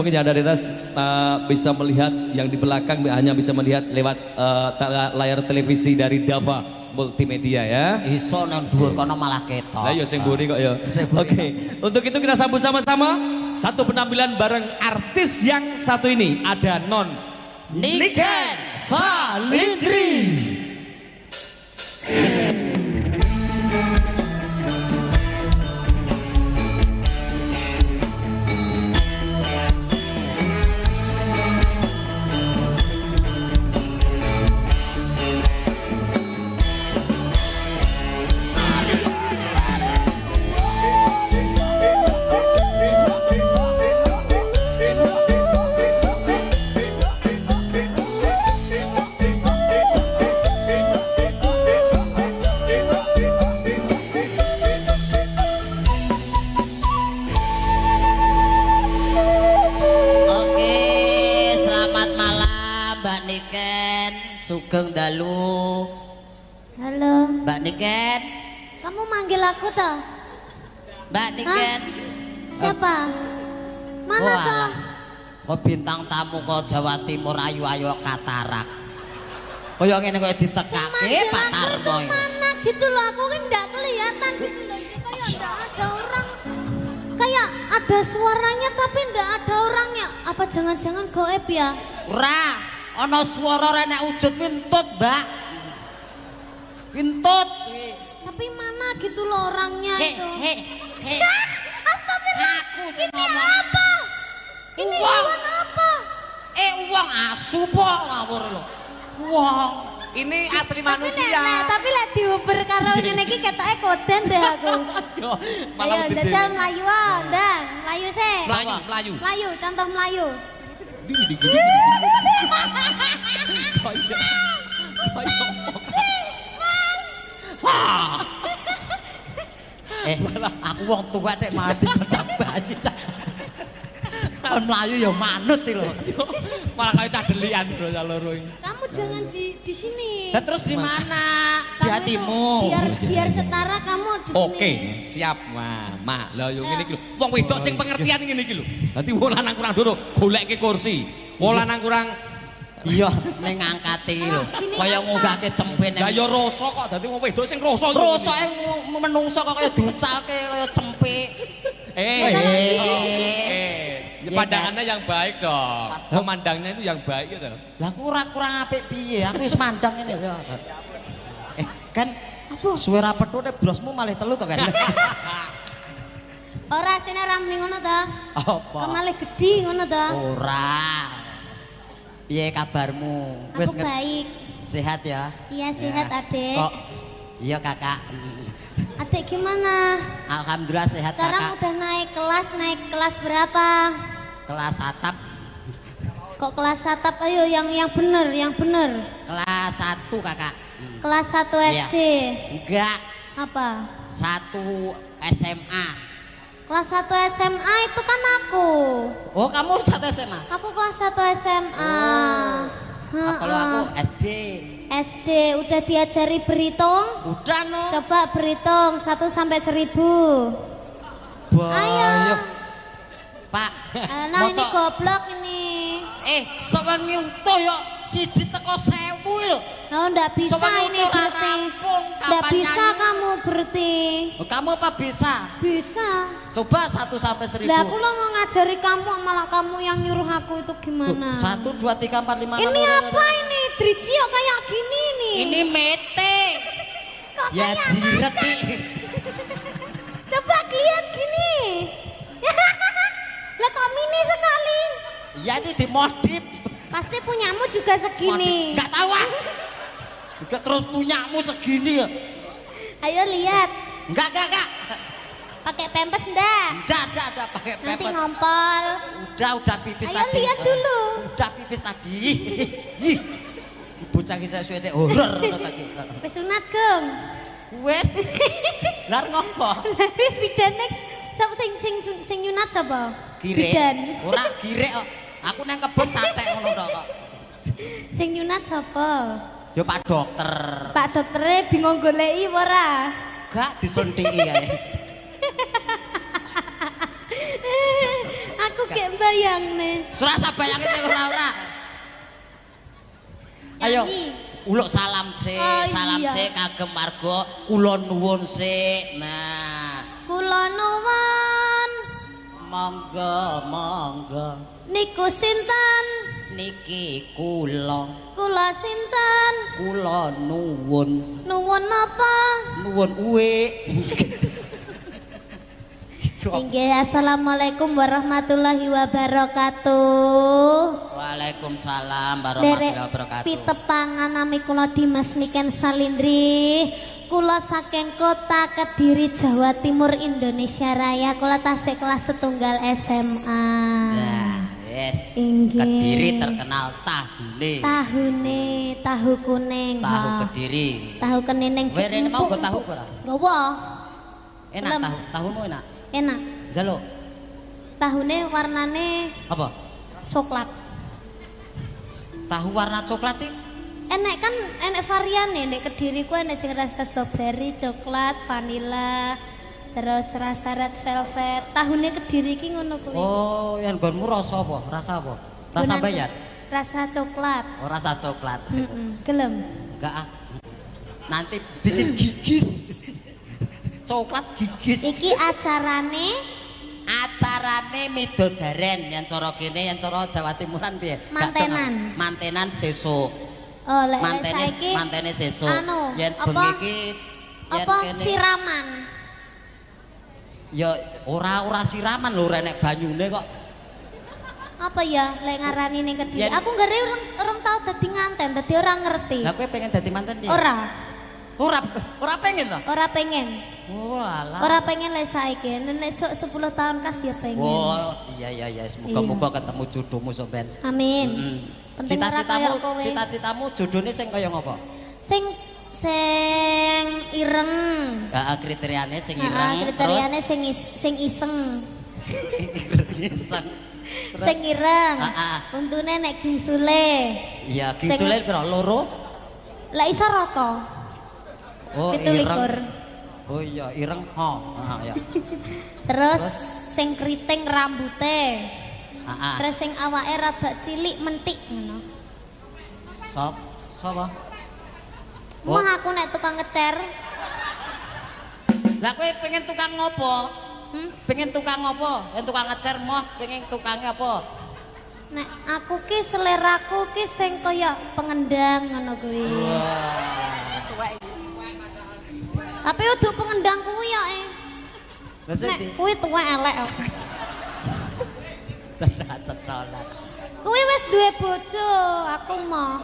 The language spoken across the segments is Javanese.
mungkin yang ada di atas bisa melihat, yang di belakang hanya bisa melihat lewat layar televisi dari Dava Multimedia ya. Iso nang dhuwur kono malah ketok. Lah ya sing mburi kok ya. Oke, untuk itu kita sambut sama-sama satu penampilan bareng artis yang satu ini, ada Non Niken Salindri. Sugeng dalu. Halo. Mbak Niken. Kamu manggil aku toh? Mbak Niken. Siapa? Mana toh? Kok bintang tamu kok Jawa Timur ayu-ayu katarak. Kaya ngene kok ditekake Pak Tarno. Mana gitu loh, aku kan enggak kelihatan gitu loh. Ini kayak enggak ada orang. Kayak ada suaranya tapi enggak ada orangnya. Apa jangan-jangan goib ya? Ora. Ana swara renek wujud wintut, Mbak. Wintut. Tapi mana gitu loh orangnya itu. Astagfirullah. Aku ini ngomong. Apa? Ini uang apa? Uang asu po ngawur lho. Uang. Ini asli manusia. Tapi lek diuber karo ngene iki ketoke koden deh aku. Ayo jajal mlayu ndang, mlayu sih. Melayu. Melayu, contoh melayu. Aku wong tua nek mati pedak baji cak. Kon mlayu ya manut iki lho. Malah kaya cadelian bro loro iki. Kamu jangan di sini. Lah terus di mana? Di hatimu. Biar setara kamu di sini. Oke, siap, Mama. Lah yo ngene iki lho. Wong wedok sing pengertian ngene iki lho. Dadi wong lanang kurang doro goleke kursi. Wong lanang kurang iya ning ngangkati lho. Kaya ngugake cempe ning. Lah yo rasa kok dadi wong wedok sing rasa. Rasake menungso kok kaya diucalke kaya cempe. Pandangannya yang baik dong. Memandangnya itu yang baik gitu. Lah kurang apik piye? Aku wis mandang ngene ya. Kan apa suwe ra pethu nek brosmu malih telu to kan. Ora sine ra muni ngono to. Apa? Kemalih gedhi ngono to. Ora. Piye kabarmu? Aku baik. Sehat ya? Iya sehat, Adik. Kok iya Kakak. Adik gimana? Alhamdulillah sehat sekarang Kakak. Udah naik kelas berapa? Kelas atap. Kok kelas atap? Ayo yang bener. Kelas 1 Kakak. Kelas 1 SD. Enggak. Apa? 1 SMA. Kelas 1 SMA itu kan aku. Oh kamu 1 SMA? Aku kelas 1 SMA. Kalau aku SD. SD udah diajari berhitung? Udah no. Coba berhitung 1 sampai 1000. Ayo. Pak. Nah ini goblok ini. Sok nyuntuh yo siji teko 1000 lho. Oh enggak bisa ini berarti. Enggak bisa kamu berarti. Oh, kamu apa bisa? Bisa. Coba 1 sampai 1000. Lah aku lo ngajari kamu malah kamu yang nyuruh aku itu gimana? 1 2 3 4 5 6. Ini apa ini? Driji kayak gini nih. Ini mete. Ya jiret nih. Coba lihat gini. Lah kok mini sekali? Ya ini dimodif. Pasti punyamu juga segini. Enggak tahu ah. Juga terus punyamu segini ya. Ayo lihat. Enggak. Pakai pempes enggak? Enggak pakai pempes. Nanti ngompol. Udah pipis Ayo tadi. Ayo lihat dulu. Udah pipis tadi. Bocah ki saya suwe horor ngono ta ki. Wis sunat, Gong. Wis. Lar ngopo? Bidane sapa sing nyunat sapa? Kirek. Bidan. Ora kirek kok. Aku nang kebon catek ngono tok kok. Sing nyunat sapa? Ya Pak Dokter. Pak doktere bingung goleki ora? Gak disunthiki kae. Aku gek bayangne. Surasa bayange sing ora. Ayo. Uluk salam sik, Oh, salam iya. sik kagem warga kula nuwun sik. Nah, Kula nuwun monggo niku sinten? niki kula Sinten? kula nuwun Nuwun apa? nuwun uwik. Inggih, assalamualaikum warahmatullahi wabarakatuh. Waalaikumsalam Derek warahmatullahi wabarakatuh. pitepangan nami kula Dimas Niken Salindri. Kula saking kota Kediri, Jawa Timur, Indonesia Raya. Kula tasik kelas setunggal SMA. Nah, Inggih. Kediri terkenal tahune. Tahu kuning. Tahu ha. Kediri. Tahu kenineng. Kowe rene mau go tahu ora? Gowo. Enak Belum. tahumu enak. Enak. Jaluk. Tahune warnane Apa? coklat. Tahu warna coklat iki? Enek kan enek variane nek Kediri ku enek sing rasa strawberry, coklat, vanila, terus rasa red velvet. Tahune Kediri iki ngono kuwi. Oh, yang gonmu rasa apa? Rasa apa? Rasa Gunan- bayar? Rasa coklat. Oh, rasa coklat. Gelem. Enggak ah. Nanti bikin gigis. Coklat gigis. Iki acarane midodaren yang cara kene, yang cara Jawa Timuran piye? Gak Mantenan. kenal. Mantenan sesuk. oh lek Mantene saiki mantene sesuk. anu, Yen apa? bengi iki yen apa kene siraman. ya ora siraman lho renek banyune kok. Apa ya lek ngarani ning Kediri? Yen- Aku ngare urung tau dadi nganten, dadi ora ngerti. Lah kowe pengen dadi manten piye? Ora, Ora pengen to? ora pengen. Oh alah. Ora pengen lek saiki, nek sok 10 tahun kas ya pengen. Oh, iya, semoga ketemu jodohmu sampean. Amin. Mm. Penting ora kaya kowe. Cita-citamu jodohne sing kaya ngopo? Sing ireng. Heeh, kriteriane sing Heeh, ireng. kriteriane sing iseng. Iseng. Sing ireng. Heeh. Untune nek gingsule. Iya, Sing- gingsule pira? Loro? Lek iso rata. Oh, 17. ireng. Oh iya, ireng. Ya. Terus sing kriting rambute. Heeh. Terus sing awake rada cilik mentik ngono. Sapa? Oh. Mah aku nek tukang ngecer. Lah kowe pengen tukang ngopo? Hmm? Pengen tukang ngopo? Yen tukang ngecer moh pengen tukangnya apa? Nek aku ki seleraku ki sing kaya pengendang ngono kuwi. Tapi udah pengendang kuwi ya Lah Nek sing kuwi tuwek elek kok. cedak-cedolan. Kuwi wis duwe bojo, aku mah.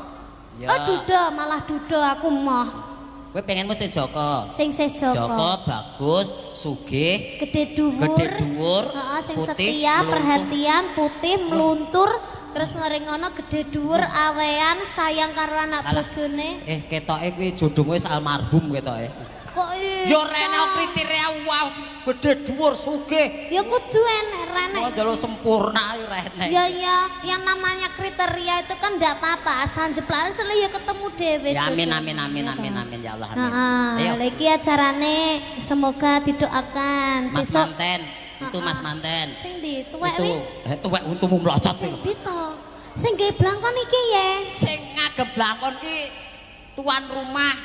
Ya. Oh duda, malah duda aku mah. Kowe pengenmu sing Joko. Sing Joko Joko. bagus, sugih, Gede dhuwur. gede dhuwur, Heeh, sing putih, setia, meluntur. perhatian, putih, meluntur, terus ngering ngono gede dhuwur, awean, sayang karo anak Alah. bojone. Ketoke kuwi jodohmu wis almarhum ketoke. Kok iso? Yo rene kriteria wow, gede dhuwur, sugih. Ya kudu enek rene. Oh jalur sempurna ae rene. Ya yang namanya kriteria itu kan ndak apa-apa, asal jeplan sele ya ketemu dhewe. Ya amin jodoh. amin amin Iya amin toh. amin ya Allah amin. Heeh, Ayo lagi acarane semoga didoakan. Mas Besok manten, itu Mas manten. sing di tuwek Itu wi. tuwek untumu mlocot Sing kuwi. di to. Sing gawe blangkon iki ya. Sing ngagem blangkon ki tuan rumah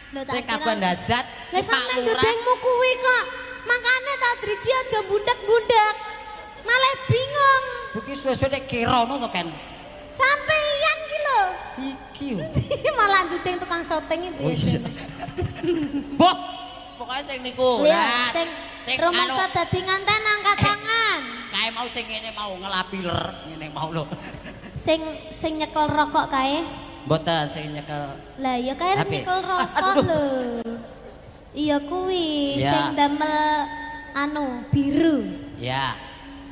Lho, sing tak kira- kaban dajat Lah sampean dudengmu kuwi kok. Makane tak driji aja bundak-bundak. Malah bingung. Iki suwe-suwe nek kirono to Ken. Sampeyan ki lho. Iki yo. Malah dudeng tukang syuting iki. Oh iya. Boh, pokoknya sing niku. Lihat, Nah, sing rumangsa dadi nganten angkat tangan. kae mau sing ngene mau ngelapiler ngene mau lho. Sing nyekel rokok kae. Mboten sing nyekel. Lah ya kae Apa? nyekel rokok lho. Iya kuwi Ya. sing damel anu biru Ya,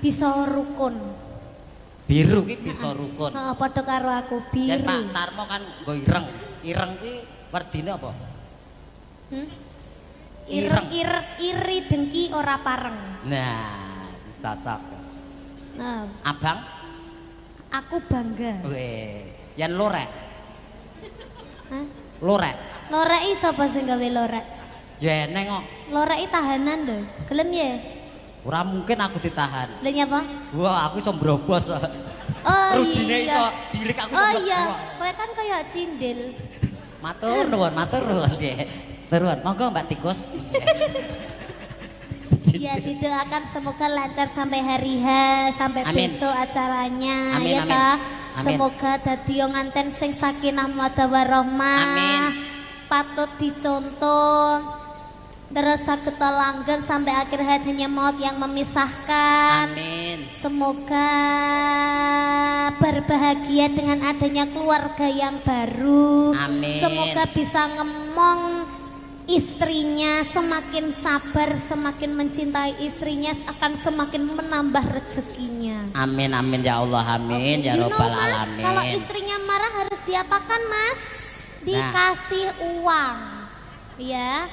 bisa rukun. biru ki bisa rukun. Heeh, padha karo aku Dan biru. Pak Tarmo kan nggo ireng. Ireng ki werdine apa? Hmm? Ireng. Iri dengki ora pareng. Nah, cocok. Nah, Abang, aku bangga. weh, yen lorek. Hah? Lorek. Loreki sapa sing gawe lorek? Ya eneng kok. Loreki tahanan lho. Gelem ya? Ora mungkin aku ditahan. Lha nyapa? Wah, aku iso mbrobos. Oh Rujine iya. iso cilik aku. Oh iya, kowe kan kayak cindil. Matur nuwun nggih. Turun, monggo Mbak Tikus. Ya didoakan semoga lancar sampai hari H, sampai Amin. besok acaranya Amin, ya amin. Kak. Amin. Semoga dadi yo nganten sing sakinah mawaddah warahmah. Amin. Patut dicontoh. Terus saged langgeng sampai akhir hayatnya maut yang memisahkan. Amin. Semoga berbahagia dengan adanya keluarga yang baru. Amin. Semoga bisa ngemong istrinya, semakin sabar, semakin mencintai istrinya akan semakin menambah rezekinya. Amin amin ya Allah amin ya robbal Mas, alamin. kalau istrinya marah harus diapakan Mas? Dikasih uang. Ya.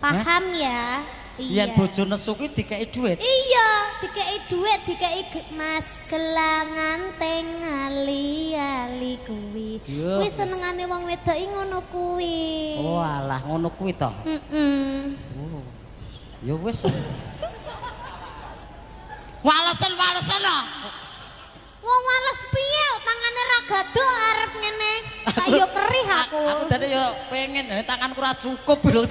Paham ya? Iya. Yen bojo nesu ki dikei dhuwit. Iya, dikei duit, dikei Mas gelangan tengali ali kuwi. Iya. Kuwi senengane wong wedok iki ngono kuwi. Oh alah ngono kuwi to. Oh. Ya wis. Walesen ah. Wong wales piye tangane ra gado arep ngene. Ayo kerih aku. Aku jane yo pengen tanganku ora cukup lho.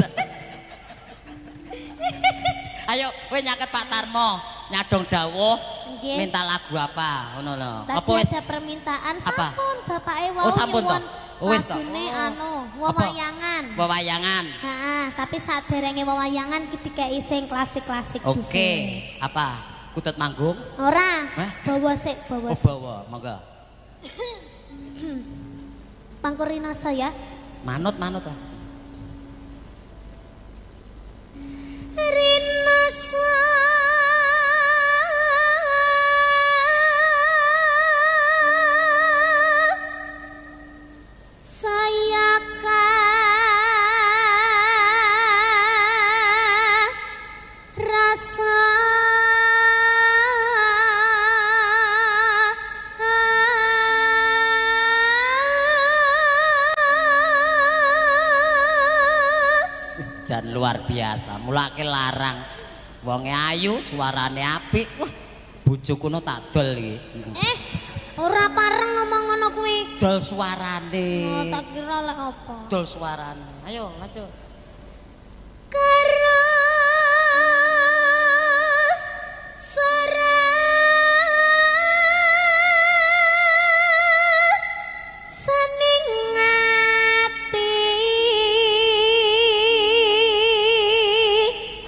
Ayo kowe nyaket Pak Tarmo, nyadong dawuh. Nggih. Minta lagu apa? Ngono lho. Tadi ada permintaan Apa? sampun bapake wau Oh, sampun toh? Oh, wis toh? lagune Oh. anu wewayangan. Wewayangan. Heeh, tapi saderenge wewayangan ki dikeki sing klasik-klasik Oke, dhisik. apa? Kutut manggung? Ora, Hah? bawa sik, bawa Oh, sik. bawa, monggo. Pangkurina saya. Manut ah. Rinasa saya rasa Jan luar biasa, mulake larang. Wonge ayu, suarane apik. Wah, bojoku no tak dol iki. ora pareng ngomong ngono kuwi. Dol suarane. Oh, tak kira lek apa. Dol suarane. Ayo, maju. Karo sening ati.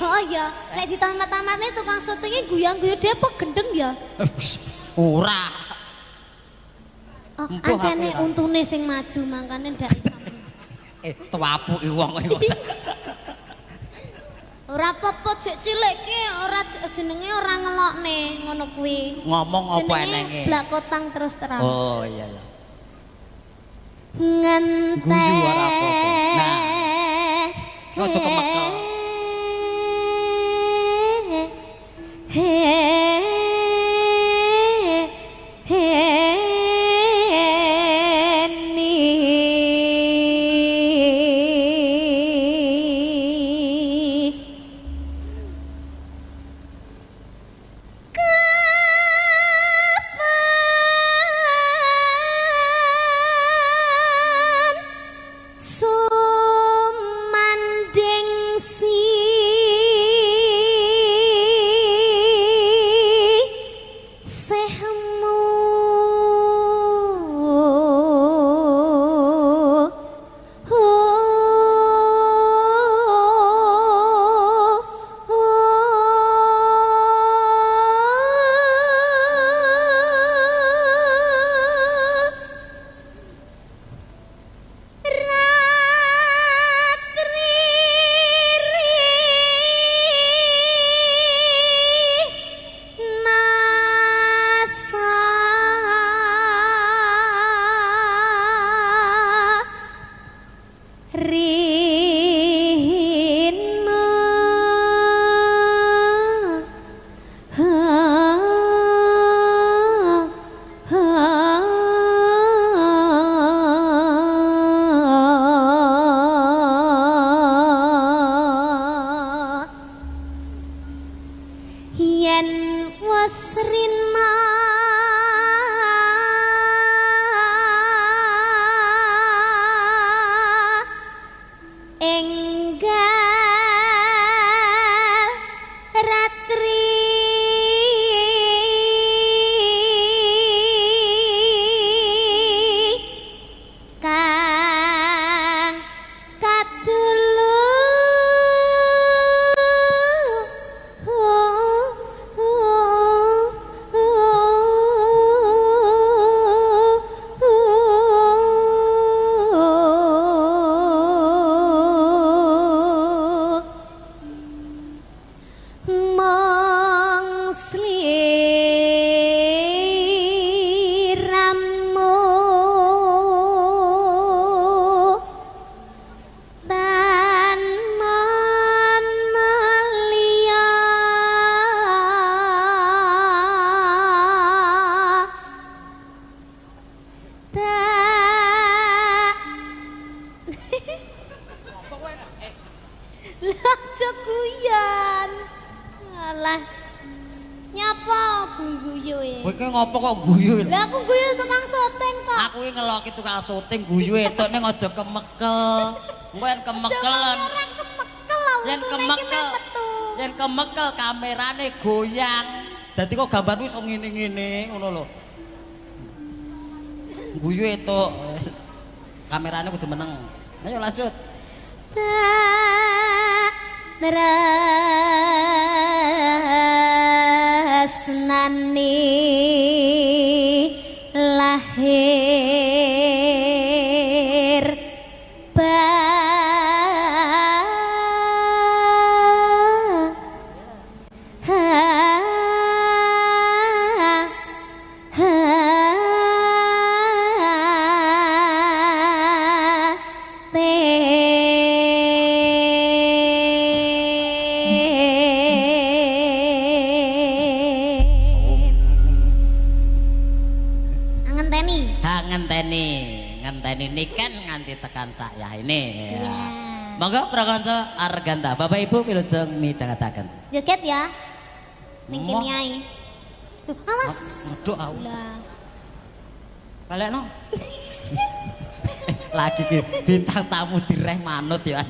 Oh iya, lek ditamat-tamatne tukang syutinge guyang-guyu Depok gendeng ya. Ora. Oh, Empuh ancene aku ya. untune sing maju mangkane ndak iso. Tuapuki wong iku. Ora apa-apa jek cilik ki ora jenenge ora ngelokne ngono kuwi. Ngomong apa Jenenge enenge? blak kotang terus terang. Oh iya ya. Ngenteni Guyu ora apa-apa. Nah. Ojo kemekel. Sumanding Lah aja guyon. Alah. Nyapa guyu e? Kowe ki ngopo kok guyu? Lah aku guyu tukang syuting kok. Aku ki ngeloki tukang syuting guyu etuk ning aja kemekel. Engko yen kemekelen. Yen kemekel. Yen kemekel kamerane goyang. Dadi kok gambarku iso ngene-ngene ngono lho. Guyu etuk. Kamerane kudu meneng. Ayo lanjut. Tresnani lahir ngenteni niken nganti tekan saya ini ya. Monggo prakanca Arganta Bapak Ibu wilujeng midhangetaken. Joget ya. Ning kene ae. Awas. Medhok aku. Lah. Balekno. Lagi ki bintang tamu direh manut ya.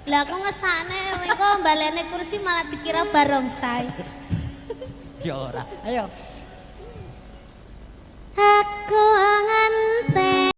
Lah aku ngesakne engko balene kursi malah dikira barongsai. Ya ora. Ayo. Aku ngante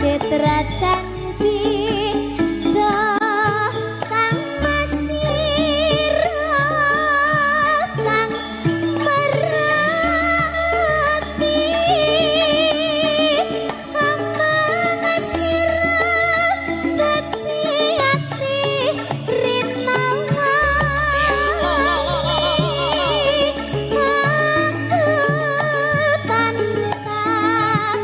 Citra janji doh kang masira kang merati kang mengasira dadi ati rinawa aku tansah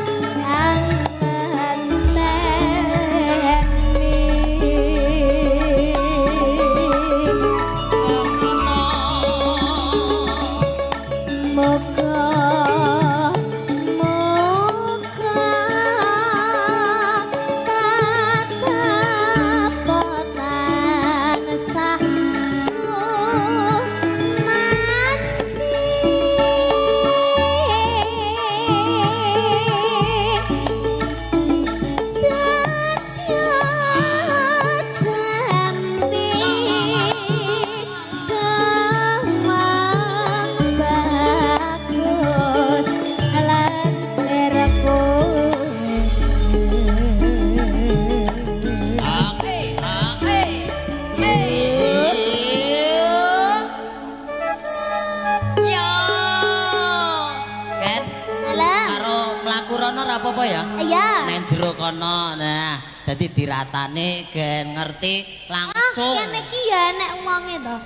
apa ya? Iya. Neng jero kono. Nah, dadi diratane gen ngerti langsung. Ah, kene iki ya enek wonge to.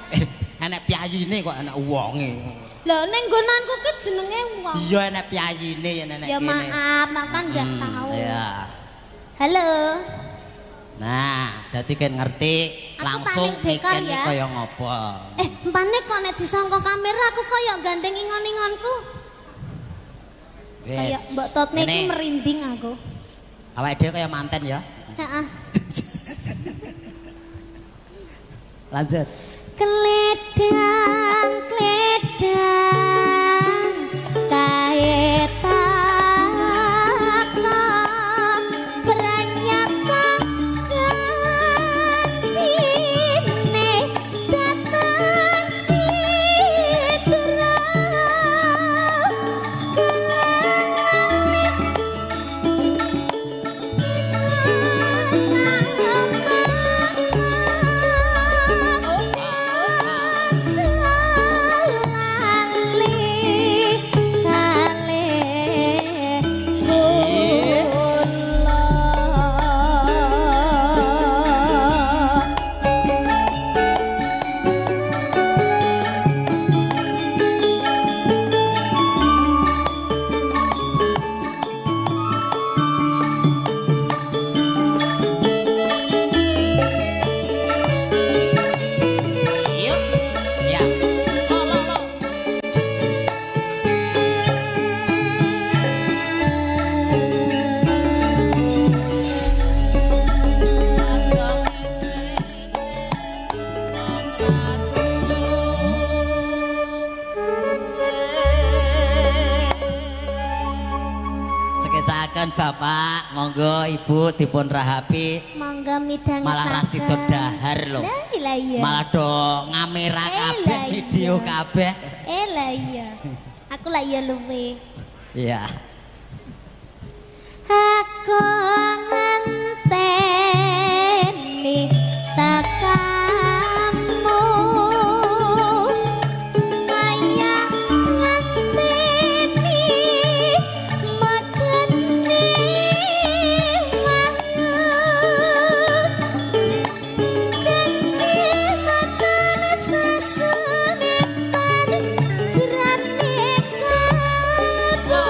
Enek piyayine kok enek wonge. Lah ning nggonanku ki jenenge wong. Iya enek piyayine ya enek ya kene. maaf, makan enggak tahu. Iya. Halo. Nah, dadi kan ngerti Aku langsung taning bekal mikir ya. kaya ngopo. Mpane kok nek disangka kamera aku kaya gandeng ingon-ingonku. Kayak Mbak Totne iki merinding aku. Awake dhewe kaya manten ya. Heeh. Lanjut. Kledang kledang kae tako pranyata janjine datang citra Mboten Bapak, monggo Ibu dipun rahapi. Monggo midhangetaken. Malah rasido dahar lho. Lah iya. Malah do ngamera kabeh, lah iya. video kabeh. Lah iya. Aku lah iya luwe. Iya. Aku ngenteni takamu kaya ngenteni medeni wahyu janji tekan sesunipan jerane kalbu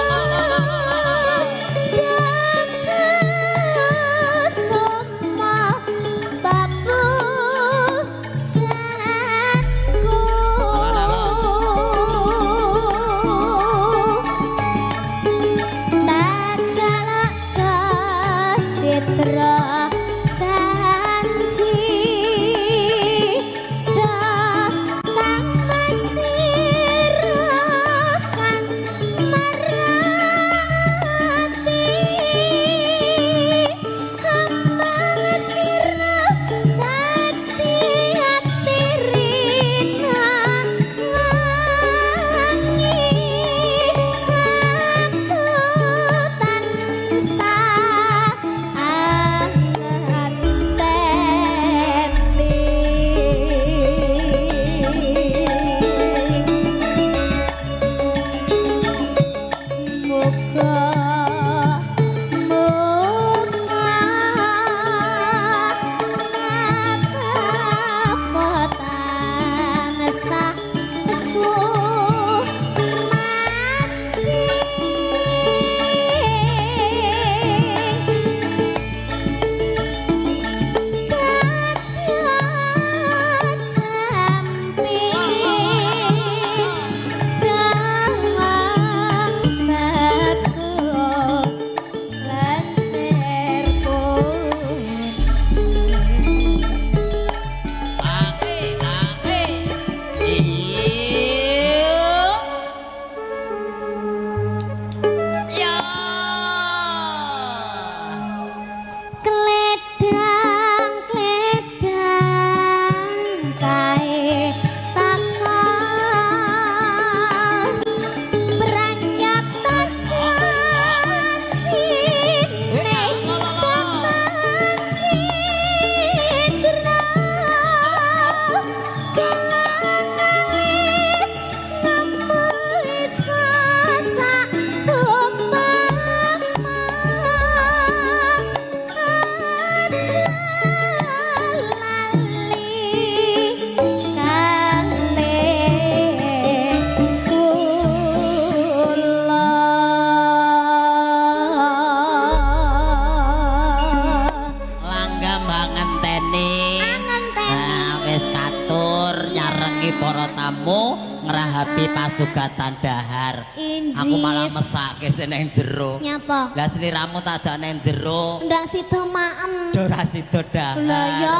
para tamu ngerahapi pasugatan dahar. Injis. Aku malah mesake sing nang jero. Nyapa? Lah sliramu tak jak nang jero. Ndak sida maem. Ora sida dahar. Lah ya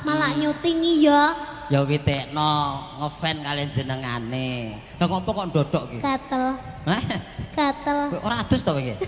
malah nyutingi ya. Ya witekno ngefan kalian jenengane. Lah ngopo kok ndodok iki? Gatel. Hah? Gatel. Ora adus to iki?